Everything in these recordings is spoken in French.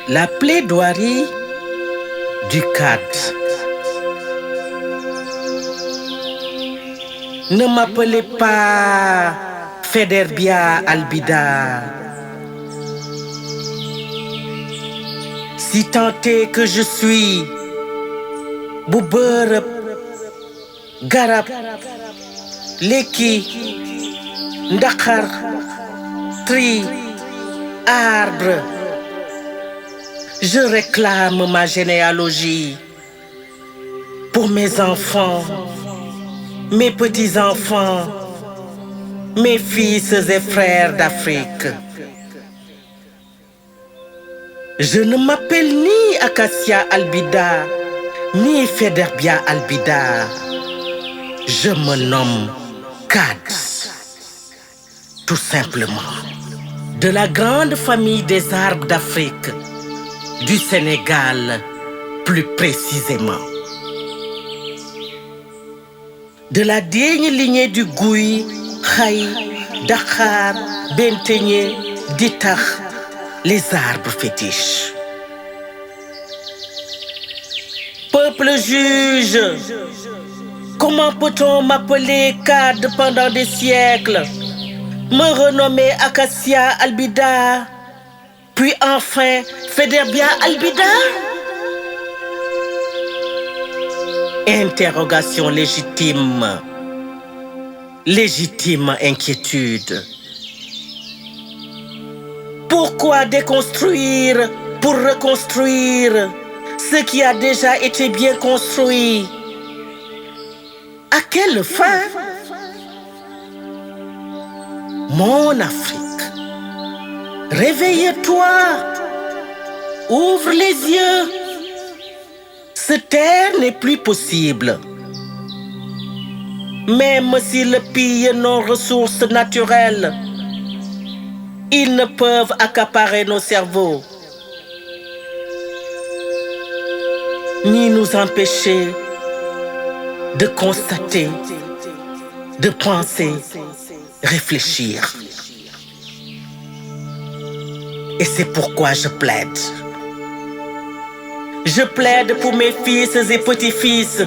La plaidoirie du CAD. Ne m'appelez pas Federbia Albida. Si tant est que je suis Boubeurep, Garab, Leki, Ndakar, Tri, Arbre, je réclame ma généalogie pour mes enfants, mes petits-enfants, mes fils et frères d'Afrique. Je ne m'appelle ni Acacia Albida, ni Federbia Albida. Je me nomme CAD, tout simplement. De la grande famille des arbres d'Afrique, du Sénégal plus précisément. De la digne lignée du Gouy, Khaï, Dakar, Benteñe, Ditar, les arbres fétiches. Peuple juge, comment peut-on m'appeler CAD pendant des siècles, me renommer Acacia Albida, puis enfin Federbia Albida? Interrogation légitime, légitime inquiétude. Pourquoi déconstruire pour reconstruire ce qui a déjà été bien construit? À quelle fin? Mon Afrique, réveille-toi, ouvre les yeux. Se taire n'est plus possible. Même s'ils pillent nos ressources naturelles, ils ne peuvent accaparer nos cerveaux, ni nous empêcher de constater, de penser, réfléchir. Et c'est pourquoi je plaide. Je plaide pour mes fils et petits-fils,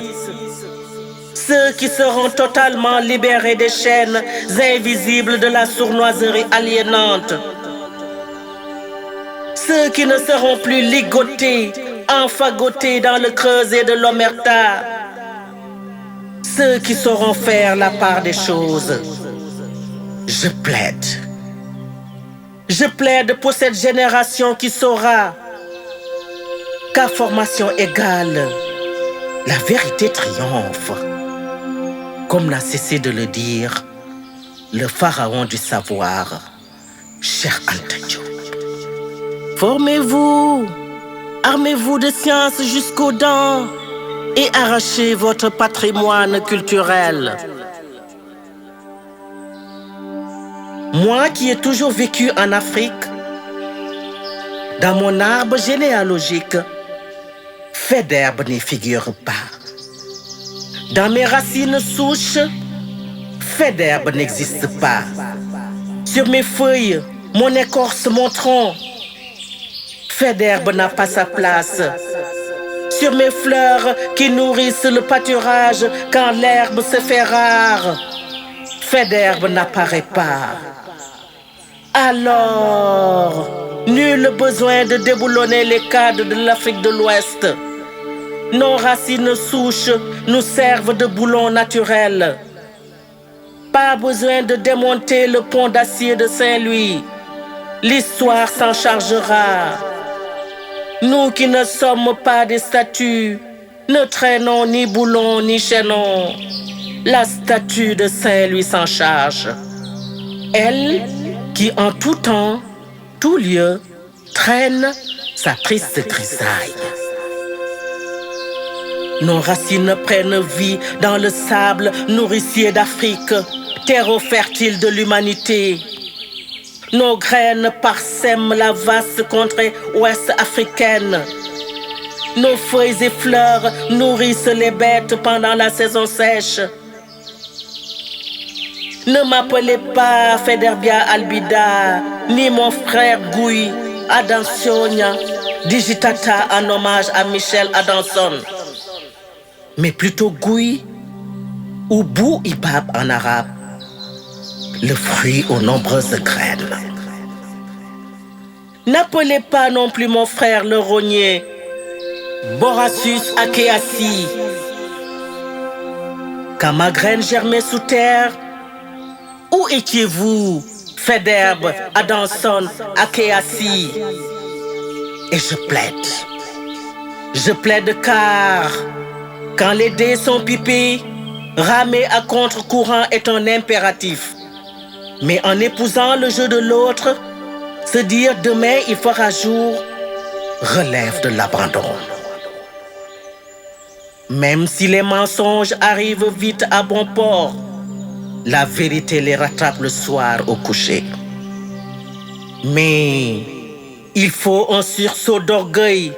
ceux qui seront totalement libérés des chaînes invisibles de la sournoiserie aliénante, ceux qui ne seront plus ligotés, enfagotés dans le creuset de l'omerta, ceux qui sauront faire la part des choses. Je plaide. Je plaide pour cette génération qui saura qu'à formation égale, la vérité triomphe, comme n'a cessé de le dire le pharaon du savoir, Cheikh Anta Diop. Formez-vous, armez-vous de science jusqu'aux dents et arrachez votre patrimoine culturel. Moi qui ai toujours vécu en Afrique, dans mon arbre généalogique, Federbe n'y figure pas. Dans mes racines souches, Federbe n'existe pas. Sur mes feuilles, mon écorce, mon tronc, Federbe n'a pas sa place. Sur mes fleurs qui nourrissent le pâturage quand l'herbe se fait rare, Federbe n'apparaît pas. Alors, nul besoin de déboulonner les cadres de l'Afrique de l'Ouest. Nos racines souches nous servent de boulon naturel. Pas besoin de démonter le pont d'acier de Saint-Louis. L'histoire s'en chargera. Nous qui ne sommes pas des statues, ne traînons ni boulons ni chaînons. La statue de Saint-Louis s'en charge. Elle qui en tout temps, tout lieu, traîne sa triste grisaille. Nos racines prennent vie dans le sable nourricier d'Afrique, terreau fertile de l'humanité. Nos graines parsèment la vaste contrée ouest africaine. Nos feuilles et fleurs nourrissent les bêtes pendant la saison sèche. Ne m'appelez pas Federbia Albida, ni mon frère Gouy, Adansionia, Digitata en hommage à Michel Adanson, mais plutôt Gouy ou Bou Ibab en arabe, le fruit aux nombreuses graines. N'appelez pas non plus mon frère le rognier, Borassus Akeasi. Quand ma graine germait sous terre, où étiez-vous, Faidherbe, Adanson, Akeasi? Et je plaide car, quand les dés sont pipés, ramer à contre-courant est un impératif. Mais en épousant le jeu de l'autre, se dire demain il fera jour relève de l'abandon. Même si les mensonges arrivent vite à bon port, la vérité les rattrape le soir au coucher. Mais il faut un sursaut d'orgueil,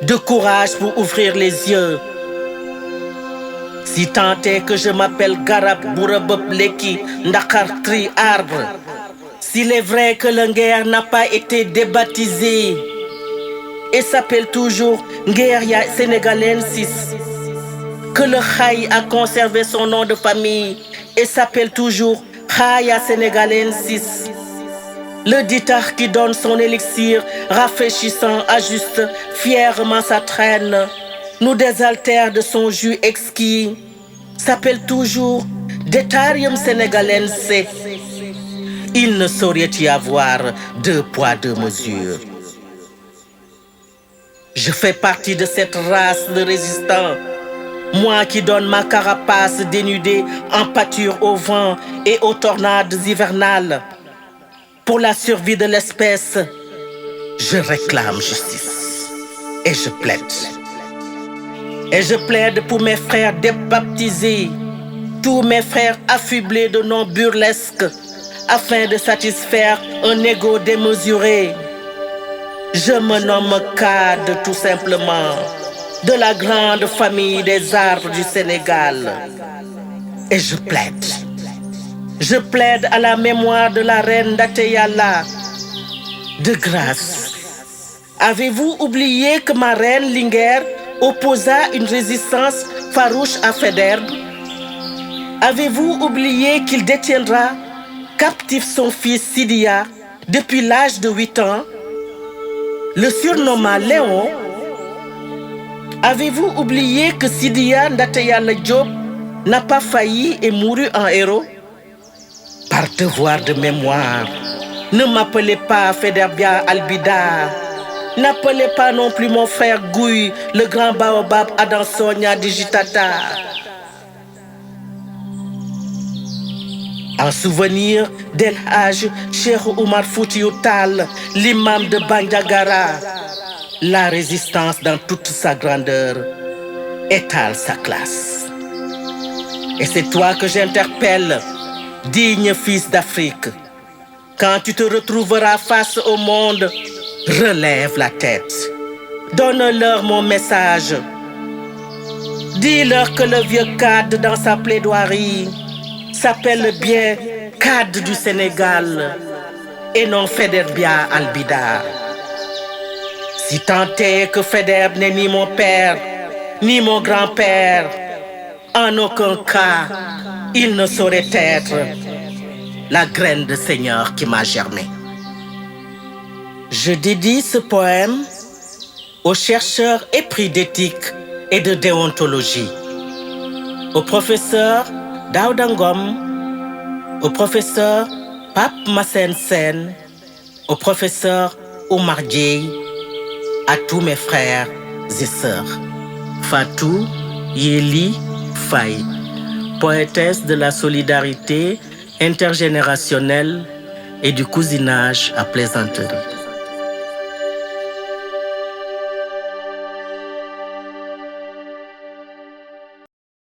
de courage pour ouvrir les yeux. Si tant est que je m'appelle Garab Bourabop Leki Ndakartri Arbre, s'il est vrai que le Nguer n'a pas été débaptisé et s'appelle toujours Ngueria Sénégalensis, que le Khaï a conservé son nom de famille et s'appelle toujours Khaya Sénégalensis, le ditar qui donne son élixir rafraîchissant ajuste fièrement sa traîne, nous désaltère de son jus exquis, s'appelle toujours Détarium Sénégalense. Il ne saurait y avoir deux poids, deux mesures. Je fais partie de cette race de résistants, moi qui donne ma carapace dénudée en pâture au vent et aux tornades hivernales. Pour la survie de l'espèce, je réclame justice et je plaide. Et je plaide pour mes frères débaptisés, tous mes frères affublés de noms burlesques, afin de satisfaire un ego démesuré. Je me nomme Cade tout simplement, de la grande famille des arbres du Sénégal. Et je plaide à la mémoire de la reine Dateyala. De grâce, avez-vous oublié que ma reine Linguer opposa une résistance farouche à Faidherbe? Avez-vous oublié qu'il détiendra captif son fils Sidia depuis l'âge de 8 ans, le surnomma Léon? Avez-vous oublié que Sidia Ndateyala Diop n'a pas failli et mouru en héros? Par devoir de mémoire, ne m'appelez pas Faidherbia Albida, n'appelez pas non plus mon frère Gouy, le grand baobab Adansonia Digitata. En souvenir d'El Hadj Cheikh Oumar Foutiyou Tall, l'imam de Bandiagara, la résistance dans toute sa grandeur étale sa classe. Et c'est toi que j'interpelle, digne fils d'Afrique. Quand tu te retrouveras face au monde, relève la tête. Donne-leur mon message. Dis-leur que le vieux Cade dans sa plaidoirie s'appelle bien Cade du Sénégal et non Faidherbia Albida. Si tant est que Faidherbe n'est ni mon père, ni mon grand-père, en aucun cas, il ne saurait être la graine de Seigneur qui m'a germé. Je dédie ce poème aux chercheurs épris d'éthique et de déontologie, au professeur Daouda Ngom, au professeur Pape Massène Sène, au professeur Oumar Dieye, à tous mes frères et sœurs. Fatou Yeli Faye, poétesse de la solidarité intergénérationnelle et du cousinage à plaisanterie.